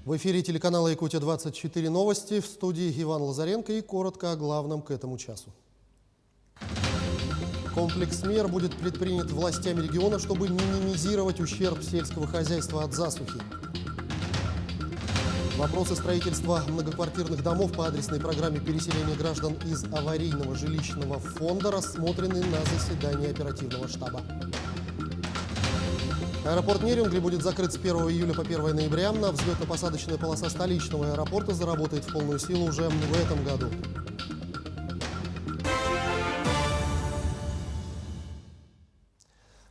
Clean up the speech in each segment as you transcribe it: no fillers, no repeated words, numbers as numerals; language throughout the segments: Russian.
В эфире телеканала «Якутия-24 новости», в студии Иван Лазаренко и коротко о главном к этому часу. Комплекс мер будет предпринят властями региона, чтобы минимизировать ущерб сельского хозяйства от засухи. Вопросы строительства многоквартирных домов по адресной программе переселения граждан из аварийного жилищного фонда рассмотрены на заседании оперативного штаба. Аэропорт Нерюнгри будет закрыт с 1 июля по 1 ноября. На взлетно-посадочная полоса столичного аэропорта заработает в полную силу уже в этом году.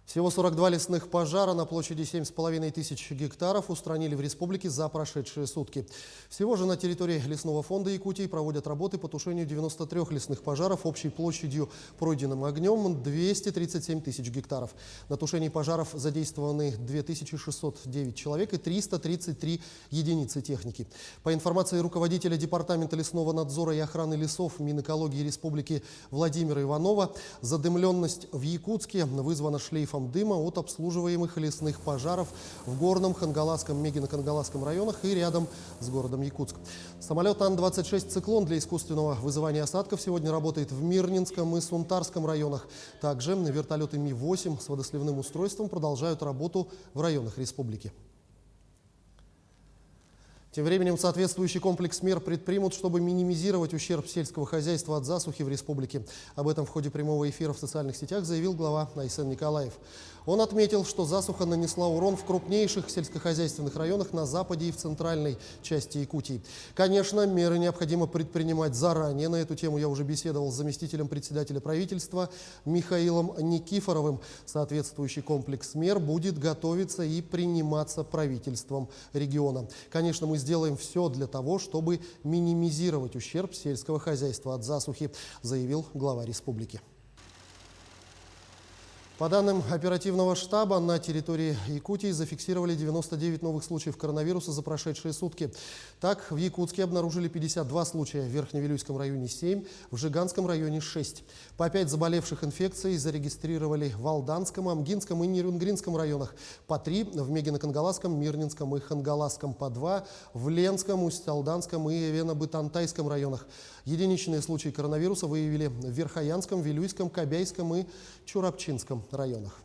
Всего 42 лесных пожара на площади 7,5 тысяч гектаров устранили в республике за прошедшие сутки. Всего же на территории лесного фонда Якутии проводят работы по тушению 93 лесных пожаров общей площадью пройденным огнем 237 тысяч гектаров. На тушении пожаров задействованы 2609 человек и 333 единицы техники. По информации руководителя Департамента лесного надзора и охраны лесов Минэкологии Республики Владимира Иванова, задымленность в Якутске вызвана шлейфом дыма от обслуживаемых лесных пожаров в Горном, Хангаласском, Мегино-Кангаласском районах и рядом с городом Якутск. Самолет Ан-26 «Циклон» для искусственного вызывания осадков сегодня работает в Мирнинском и Сунтарском районах. Также вертолеты Ми-8 с водосливным устройством продолжают работу в районах республики. Тем временем соответствующий комплекс мер предпримут, чтобы минимизировать ущерб сельского хозяйства от засухи в республике. Об этом в ходе прямого эфира в социальных сетях заявил глава Айсен Николаев. Он отметил, что засуха нанесла урон в крупнейших сельскохозяйственных районах на западе и в центральной части Якутии. Конечно, меры необходимо предпринимать заранее. На эту тему я уже беседовал с заместителем председателя правительства Михаилом Никифоровым. Соответствующий комплекс мер будет готовиться и приниматься правительством региона. Конечно, мы сделаем все для того, чтобы минимизировать ущерб сельского хозяйства от засухи, заявил глава республики. По данным оперативного штаба, на территории Якутии зафиксировали 99 новых случаев коронавируса за прошедшие сутки. Так, в Якутске обнаружили 52 случая, в Верхневилюйском районе 7, в Жиганском районе 6. По 5 заболевших инфекцией зарегистрировали в Алданском, Амгинском и Нерюнгринском районах, по 3 в Мегино-Кангаласском, Мирнинском и Хангаласском, по 2 в Ленском, Усть-Алданском и Эвено-Бытантайском районах. Единичные случаи коронавируса выявили в Верхоянском, Вилюйском, Кобяйском и Чурапчинском районах.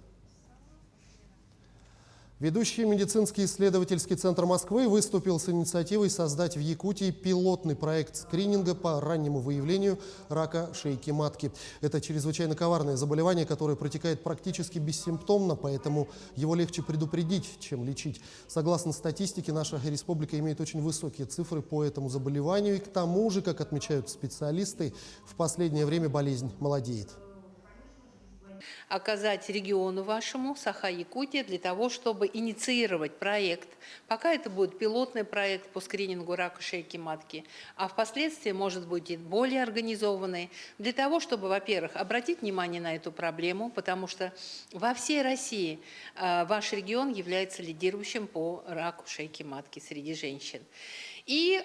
Ведущий медицинский исследовательский центр Москвы выступил с инициативой создать в Якутии пилотный проект скрининга по раннему выявлению рака шейки матки. Это чрезвычайно коварное заболевание, которое протекает практически бессимптомно, поэтому его легче предупредить, чем лечить. Согласно статистике, наша республика имеет очень высокие цифры по этому заболеванию, и к тому же, как отмечают специалисты, в последнее время болезнь молодеет. Оказать региону вашему, Саха-Якутия, для того, чтобы инициировать проект. Пока это будет пилотный проект по скринингу рака шейки матки, а впоследствии, может быть, и более организованный, для того, чтобы, во-первых, обратить внимание на эту проблему, потому что во всей России ваш регион является лидирующим по раку шейки матки среди женщин. И,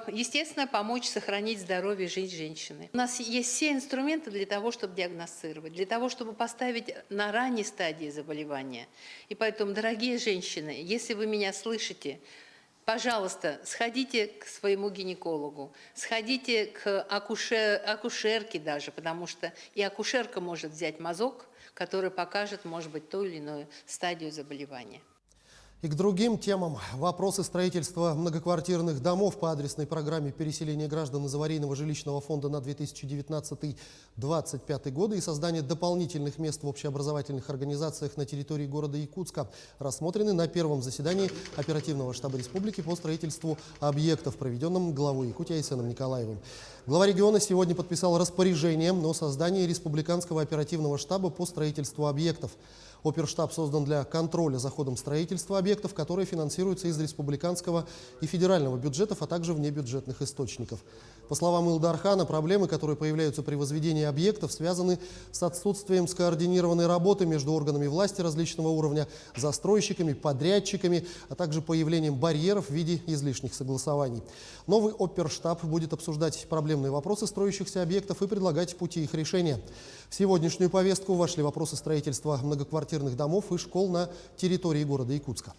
естественно, помочь сохранить здоровье и жизнь женщины. У нас есть все инструменты для того, чтобы диагностировать, для того, чтобы поставить на ранней стадии заболевания. И поэтому, дорогие женщины, если вы меня слышите, пожалуйста, сходите к своему гинекологу, сходите к акушерке даже, потому что и акушерка может взять мазок, который покажет, может быть, ту или иную стадию заболевания. И к другим темам. Вопросы строительства многоквартирных домов по адресной программе переселения граждан из аварийного жилищного фонда на 2019-2025 годы и создание дополнительных мест в общеобразовательных организациях на территории города Якутска рассмотрены на первом заседании оперативного штаба республики по строительству объектов, проведенном главой Якутии Айсеном Николаевым. Глава региона сегодня подписал распоряжение о создании республиканского оперативного штаба по строительству объектов. Оперштаб создан для контроля за ходом строительства объектов, которые финансируются из республиканского и федерального бюджетов, а также внебюджетных источников. По словам Илдархана, проблемы, которые появляются при возведении объектов, связаны с отсутствием скоординированной работы между органами власти различного уровня, застройщиками, подрядчиками, а также появлением барьеров в виде излишних согласований. Новый оперштаб будет обсуждать проблемные вопросы строящихся объектов и предлагать пути их решения. В сегодняшнюю повестку вошли вопросы строительства многоквартирных домов и школ на территории города Якутска.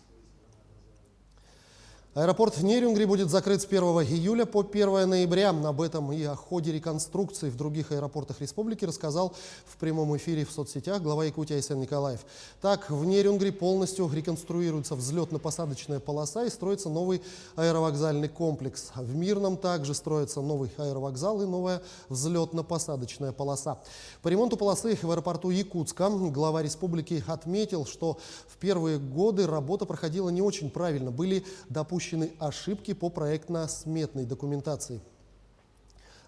Аэропорт Нерюнгри будет закрыт с 1 июля по 1 ноября. Об этом и о ходе реконструкции в других аэропортах республики рассказал в прямом эфире в соцсетях глава Якутии Айсен Николаев. Так, в Нерюнгри полностью реконструируется взлетно-посадочная полоса и строится новый аэровокзальный комплекс. В Мирном также строится новый аэровокзал и новая взлетно-посадочная полоса. По ремонту полосы в аэропорту Якутска глава республики отметил, что в первые годы работа проходила не очень правильно. Были допущены ошибки по проектно-сметной документации.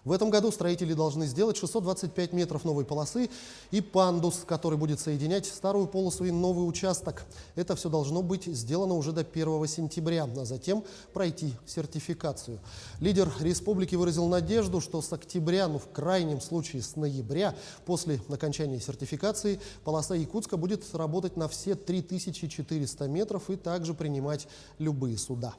В этом году строители должны сделать 625 метров новой полосы и пандус, который будет соединять старую полосу и новый участок. Это все должно быть сделано уже до 1 сентября, а затем пройти сертификацию. Лидер республики выразил надежду, что с октября, в крайнем случае с ноября, после окончания сертификации, полоса Якутска будет работать на все 3400 метров и также принимать любые суда.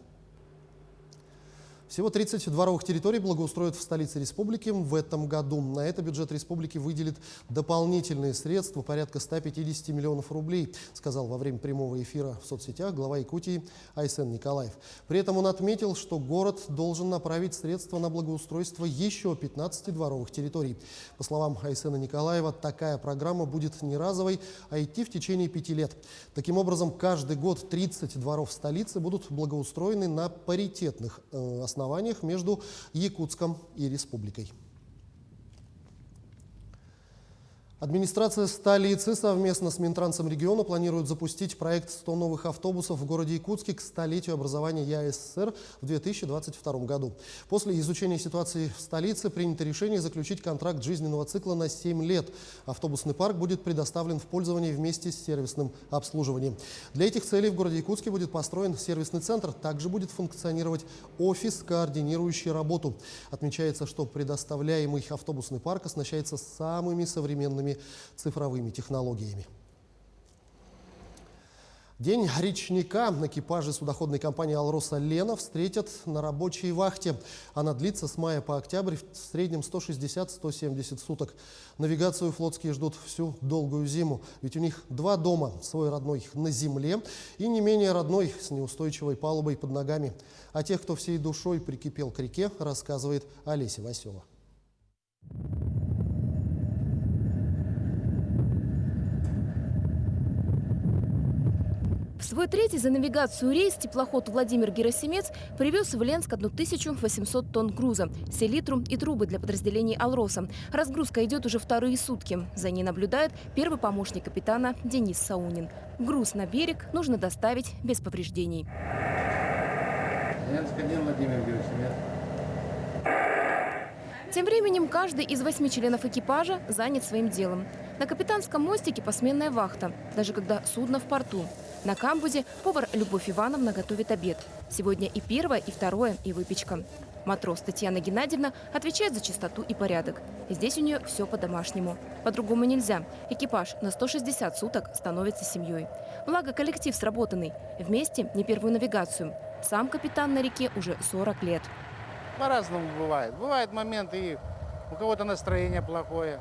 Всего 30 дворовых территорий благоустроят в столице республики в этом году. На это бюджет республики выделит дополнительные средства, порядка 150 миллионов рублей, сказал во время прямого эфира в соцсетях глава Якутии Айсен Николаев. При этом он отметил, что город должен направить средства на благоустройство еще 15 дворовых территорий. По словам Айсена Николаева, такая программа будет не разовой, а идти в течение 5 лет. Таким образом, каждый год 30 дворов столицы будут благоустроены на паритетных основаниях между Якутском и республикой. Администрация столицы совместно с Минтрансом региона планирует запустить проект 100 новых автобусов в городе Якутске к столетию образования ЯССР в 2022 году. После изучения ситуации в столице принято решение заключить контракт жизненного цикла на 7 лет. Автобусный парк будет предоставлен в пользование вместе с сервисным обслуживанием. Для этих целей в городе Якутске будет построен сервисный центр. Также будет функционировать офис, координирующий работу. Отмечается, что предоставляемый автобусный парк оснащается самыми современными цифровыми технологиями. День речника экипажи судоходной компании «Алроса Лена» встретят на рабочей вахте. Она длится с мая по октябрь в среднем 160-170 суток. Навигацию флотские ждут всю долгую зиму. Ведь у них 2 дома. Свой родной на земле и не менее родной с неустойчивой палубой под ногами. О тех, кто всей душой прикипел к реке, рассказывает Олеся Васева. В свой 3-й за навигацию рейс теплоход Владимир Герасимец привез в Ленск 1800 тонн груза, селитру и трубы для подразделений «Алроса». Разгрузка идет уже 2-е сутки. За ней наблюдает первый помощник капитана Денис Саунин. Груз на берег нужно доставить без повреждений. Ленск 1, Владимир Герасимец. Тем временем каждый из 8 членов экипажа занят своим делом. На капитанском мостике посменная вахта, даже когда судно в порту. На камбузе повар Любовь Ивановна готовит обед. Сегодня и 1-е, и 2-е, и выпечка. Матрос Татьяна Геннадьевна отвечает за чистоту и порядок. Здесь у нее все по-домашнему. По-другому нельзя. Экипаж на 160 суток становится семьей. Благо коллектив сработанный. Вместе не первую навигацию. Сам капитан на реке уже 40 лет. По-разному бывает. Бывают моменты, и у кого-то настроение плохое,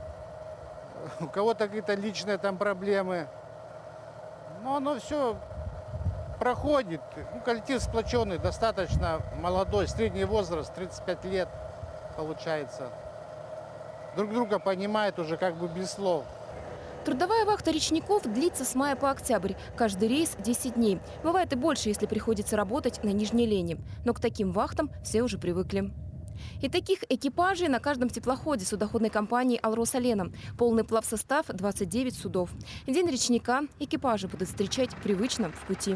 у кого-то какие-то личные там проблемы. Но оно все проходит. Коллектив сплоченный, достаточно молодой, средний возраст, 35 лет получается. Друг друга понимает уже как бы без слов. Трудовая вахта речников длится с мая по октябрь. Каждый рейс 10 дней. Бывает и больше, если приходится работать на Нижней Лени. Но к таким вахтам все уже привыкли. И таких экипажей на каждом теплоходе судоходной компании «Алроса Лена». Полный плавсостав – 29 судов. День речника экипажи будут встречать привычно в пути.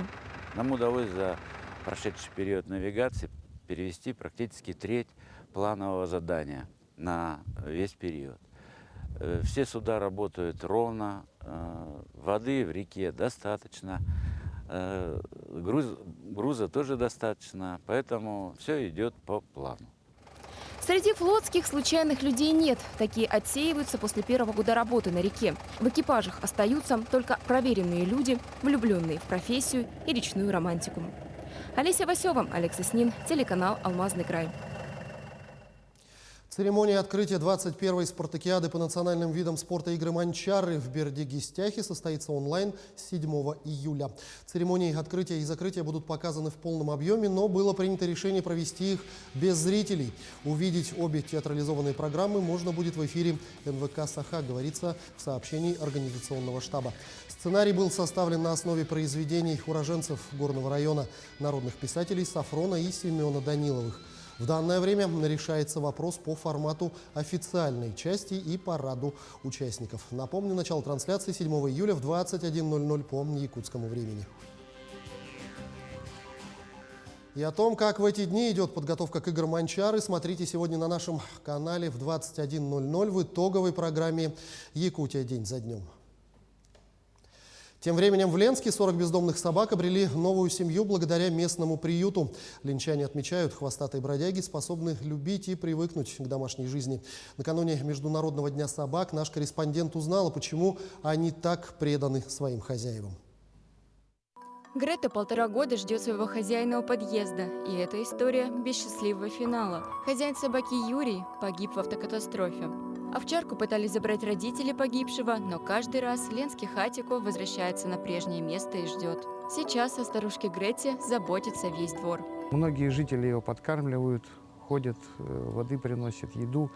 Нам удалось за прошедший период навигации перевести практически 1/3 планового задания на весь период. Все суда работают ровно, воды в реке достаточно, груза тоже достаточно, поэтому все идет по плану. Среди флотских случайных людей нет. Такие отсеиваются после 1-го года работы на реке. В экипажах остаются только проверенные люди, влюбленные в профессию и речную романтику. Олеся Васева, Олег Соснин, телеканал «Алмазный край». Церемония открытия 21-й спартакиады по национальным видам спорта игры «Манчары» в Бердигистяхе состоится онлайн с 7 июля. Церемонии открытия и закрытия будут показаны в полном объеме, но было принято решение провести их без зрителей. Увидеть обе театрализованные программы можно будет в эфире НВК «Саха», говорится в сообщении организационного штаба. Сценарий был составлен на основе произведений уроженцев Горного района, народных писателей Сафрона и Семена Даниловых. В данное время решается вопрос по формату официальной части и параду участников. Напомню, начало трансляции 7 июля в 21:00 по якутскому времени. И о том, как в эти дни идет подготовка к играм «Манчары», смотрите сегодня на нашем канале в 21:00 в итоговой программе «Якутия. День за днем». Тем временем в Ленске 40 бездомных собак обрели новую семью благодаря местному приюту. Ленчане отмечают, хвостатые бродяги способны любить и привыкнуть к домашней жизни. Накануне Международного дня собак наш корреспондент узнала, почему они так преданы своим хозяевам. Грета 1,5 года ждет своего хозяина у подъезда. И эта история без счастливого финала. Хозяин собаки Юрий погиб в автокатастрофе. Овчарку пытались забрать родители погибшего, но каждый раз ленский хатико возвращается на прежнее место и ждет. Сейчас о старушке Грете заботится весь двор. Многие жители ее подкармливают, ходят, воды приносят, еду.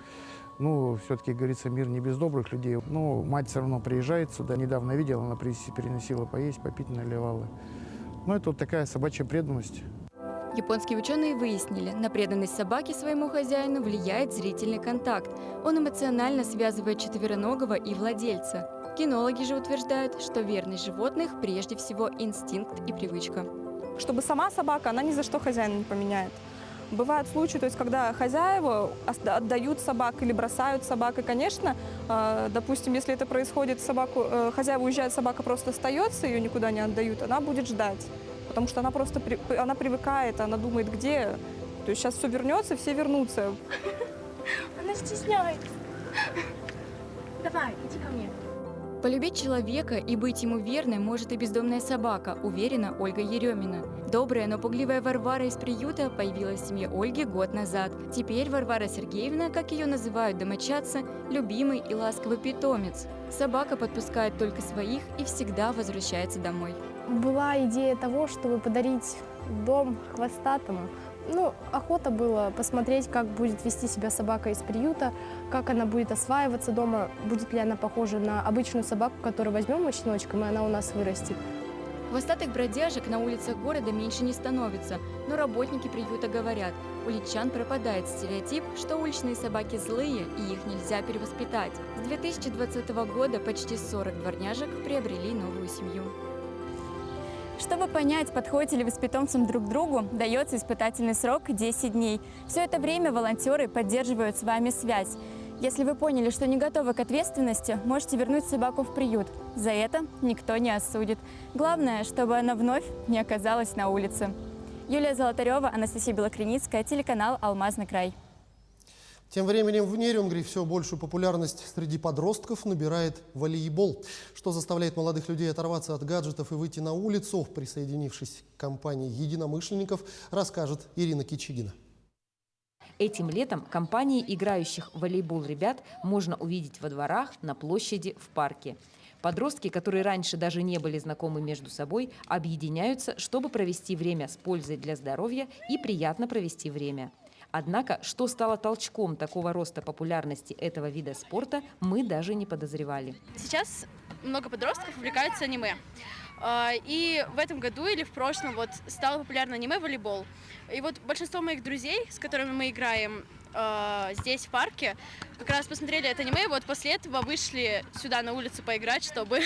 Ну, все-таки, говорится, мир не без добрых людей. Но мать все равно приезжает сюда. Недавно видела, она переносила поесть, попить наливала. Ну, это вот такая собачья преданность. Японские ученые выяснили, на преданность собаки своему хозяину влияет зрительный контакт. Он эмоционально связывает четвероногого и владельца. Кинологи же утверждают, что верность животных прежде всего инстинкт и привычка. Чтобы сама собака, она ни за что хозяина не поменяет. Бывают случаи, то есть, когда хозяева отдают собак или бросают собак. И, конечно, допустим, если это происходит, хозяева уезжают, собака просто остается, ее никуда не отдают, она будет ждать. Потому что она просто она привыкает, она думает, где. То есть сейчас все вернется, все вернутся. Она стесняется. Давай, иди ко мне. Полюбить человека и быть ему верной может и бездомная собака, уверена Ольга Еремина. Добрая, но пугливая Варвара из приюта появилась в семье Ольги год назад. Теперь Варвара Сергеевна, как ее называют домочадцы, любимый и ласковый питомец. Собака подпускает только своих и всегда возвращается домой. Была идея того, чтобы подарить дом хвостатому. Ну, охота была посмотреть, как будет вести себя собака из приюта, как она будет осваиваться дома, будет ли она похожа на обычную собаку, которую возьмем щеночком, и она у нас вырастет. Хвостатых бродяжек на улицах города меньше не становится, но работники приюта говорят, у личан пропадает стереотип, что уличные собаки злые и их нельзя перевоспитать. С 2020 года почти 40 дворняжек приобрели новую семью. Чтобы понять, подходите ли вы с питомцем друг к другу, дается испытательный срок 10 дней. Все это время волонтеры поддерживают с вами связь. Если вы поняли, что не готовы к ответственности, можете вернуть собаку в приют. За это никто не осудит. Главное, чтобы она вновь не оказалась на улице. Юлия Золотарева, Анастасия Белокреницкая, телеканал «Алмазный край». Тем временем в Нерюнгри все большую популярность среди подростков набирает волейбол, что заставляет молодых людей оторваться от гаджетов и выйти на улицу. Присоединившись к компании единомышленников, расскажет Ирина Кичигина. Этим летом компании играющих в волейбол ребят можно увидеть во дворах, на площади, в парке. Подростки, которые раньше даже не были знакомы между собой, объединяются, чтобы провести время с пользой для здоровья и приятно провести время. Однако, что стало толчком такого роста популярности этого вида спорта, мы даже не подозревали. Сейчас много подростков увлекаются аниме. И в этом году или в прошлом стало популярно аниме-волейбол. И большинство моих друзей, с которыми мы играем здесь, в парке, как раз посмотрели это аниме, и после этого вышли сюда на улицу поиграть, чтобы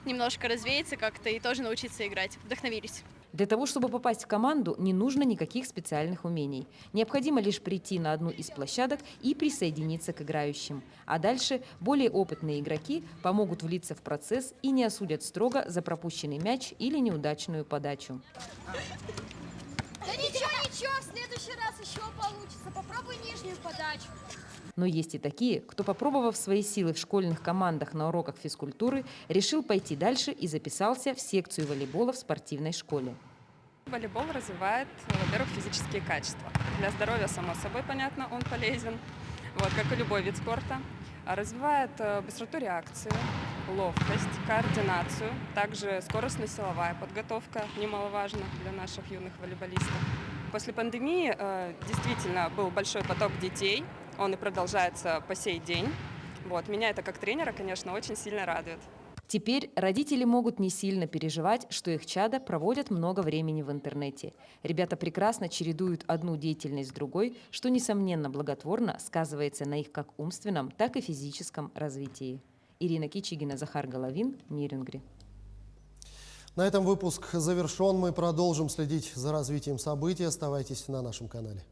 немножко развеяться как-то и тоже научиться играть. Вдохновились. Для того, чтобы попасть в команду, не нужно никаких специальных умений. Необходимо лишь прийти на одну из площадок и присоединиться к играющим. А дальше более опытные игроки помогут влиться в процесс и не осудят строго за пропущенный мяч или неудачную подачу. Да ничего, в следующий раз еще получится. Попробуй нижнюю подачу. Но есть и такие, кто, попробовав свои силы в школьных командах на уроках физкультуры, решил пойти дальше и записался в секцию волейбола в спортивной школе. Волейбол развивает, во-первых, физические качества. Для здоровья, само собой, понятно, он полезен. вот, как и любой вид спорта. Развивает быстроту реакции, ловкость, координацию, также скоростно-силовая подготовка, немаловажно для наших юных волейболистов. После пандемии действительно был большой поток детей, он и продолжается по сей день. Вот, меня это как тренера, конечно, очень сильно радует. Теперь родители могут не сильно переживать, что их чада проводят много времени в интернете. Ребята прекрасно чередуют одну деятельность с другой, что, несомненно, благотворно сказывается на их как умственном, так и физическом развитии. Ирина Кичигина, Захар Головин, Нерюнгри. На этом выпуск завершен. Мы продолжим следить за развитием событий. Оставайтесь на нашем канале.